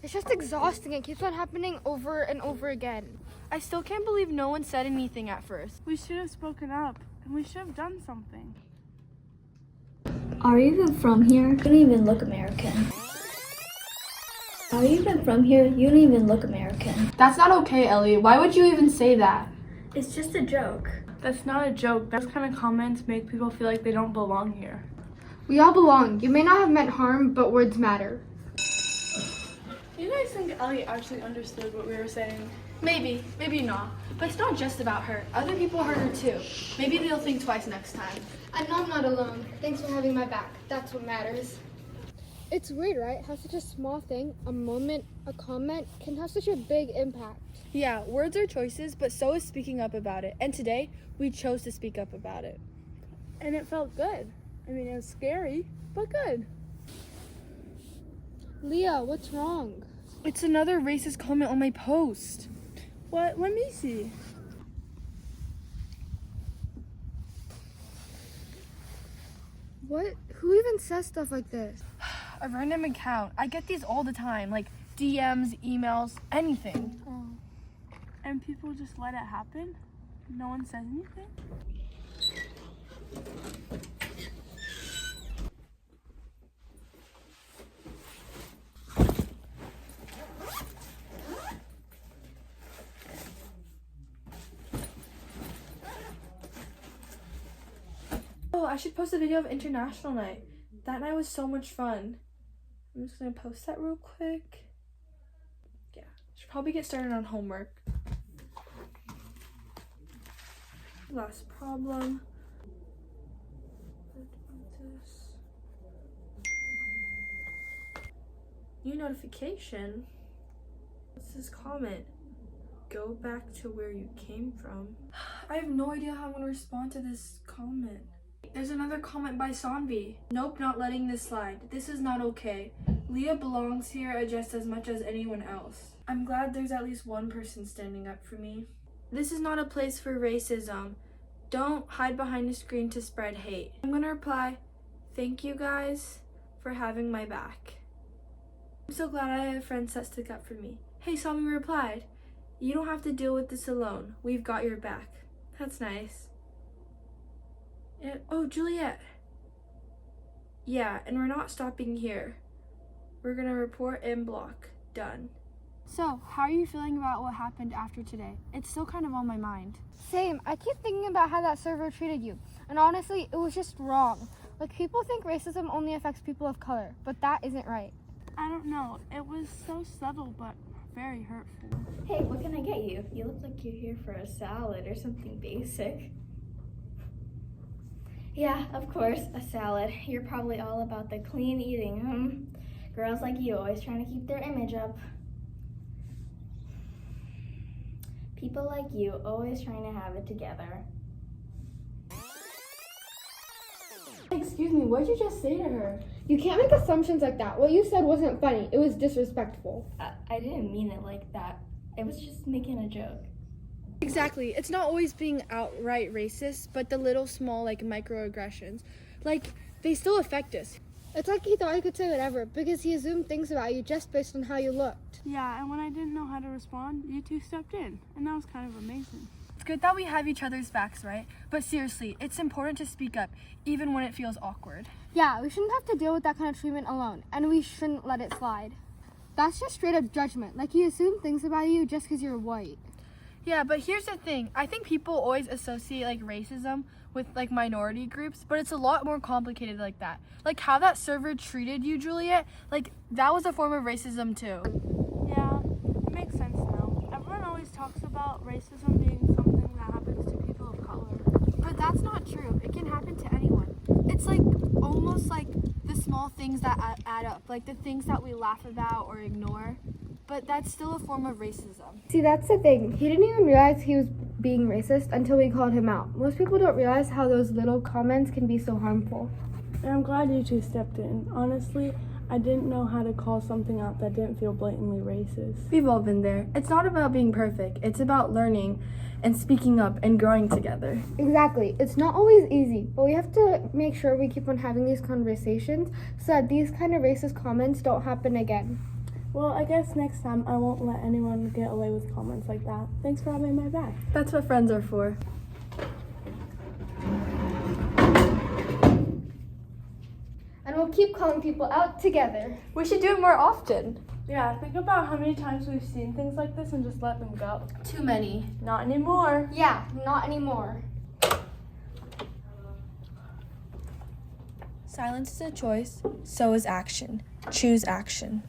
It's just exhausting. It keeps on happening over and over again. I still can't believe no one said anything at first. We should have spoken up, and we should have done something. Are you even from here? You don't even look American. Are you even from here? You don't even look American. That's not okay, Ellie. Why would you even say that? It's just a joke. That's not a joke. Those kind of comments make people feel like they don't belong here. We all belong. You may not have meant harm, but words matter. Do you guys think Ellie actually understood what we were saying? Maybe, maybe not. But it's not just about her. Other people heard her too. Maybe they'll think twice next time. I know I'm not alone. Thanks for having my back. That's what matters. It's weird, right? How such a small thing, a moment, a comment, can have such a big impact. Yeah, words are choices, but so is speaking up about it. And today, we chose to speak up about it. And it felt good. I mean, it was scary, but good. Leah, what's wrong? It's another racist comment on my post. What? Let me see. What? Who even says stuff like this? A random account. I get these all the time, like DMs, emails, anything. Oh. And people just let it happen? No one says anything? Oh, I should post a video of International Night. That night was so much fun. I'm just gonna post that real quick. Yeah, should probably get started on homework. Last problem. New notification. What's this comment? Go back to where you came from. I have no idea how I'm gonna respond to this comment. There's another comment by Saanvi. Nope, not letting this slide. This is not okay. Leah belongs here just as much as anyone else. I'm glad there's at least one person standing up for me. This is not a place for racism. Don't hide behind a screen to spread hate. I'm gonna reply, thank you guys for having my back. I'm so glad I have friends that stick up for me. Hey, Saanvi replied, you don't have to deal with this alone. We've got your back. That's nice. Oh, Juliet. Yeah, and we're not stopping here. We're gonna report and block. Done. So, how are you feeling about what happened after today? It's still kind of on my mind. Same. I keep thinking about how that server treated you. And honestly, it was just wrong. Like, people think racism only affects people of color, but that isn't right. I don't know. It was so subtle, but very hurtful. Hey, what can I get you? You look like you're here for a salad or something basic. Yeah, of course, a salad. You're probably all about the clean eating, Girls like you always trying to keep their image up. People like you always trying to have it together. Excuse me, what did you just say to her? You can't make assumptions like that. What you said wasn't funny. It was disrespectful. I didn't mean it like that. I was just making a joke. Exactly. It's not always being outright racist, but the little small microaggressions. They still affect us. It's like he thought he could say whatever because he assumed things about you just based on how you looked. Yeah, and when I didn't know how to respond, you two stepped in, and that was kind of amazing. It's good that we have each other's backs, right? But seriously, it's important to speak up, even when it feels awkward. Yeah, we shouldn't have to deal with that kind of treatment alone, and we shouldn't let it slide. That's just straight up judgment. Like, he assumed things about you just because you're white. Yeah, but here's the thing. I think people always associate racism with minority groups, but it's a lot more complicated like that. Like how that server treated you, Juliet, that was a form of racism too. Yeah, it makes sense now. Everyone always talks about racism being something that happens to people of color. But that's not true. It can happen to anyone. It's almost like the small things that add up, like the things that we laugh about or ignore. But that's still a form of racism. See, that's the thing. He didn't even realize he was being racist until we called him out. Most people don't realize how those little comments can be so harmful. And I'm glad you two stepped in. Honestly, I didn't know how to call something out that didn't feel blatantly racist. We've all been there. It's not about being perfect. It's about learning and speaking up and growing together. Exactly. It's not always easy, but we have to make sure we keep on having these conversations so that these kind of racist comments don't happen again. Well, I guess next time I won't let anyone get away with comments like that. Thanks for having my back. That's what friends are for. And we'll keep calling people out together. We should do it more often. Yeah, think about how many times we've seen things like this and just let them go. Too many. Not anymore. Yeah, not anymore. Silence is a choice, so is action. Choose action.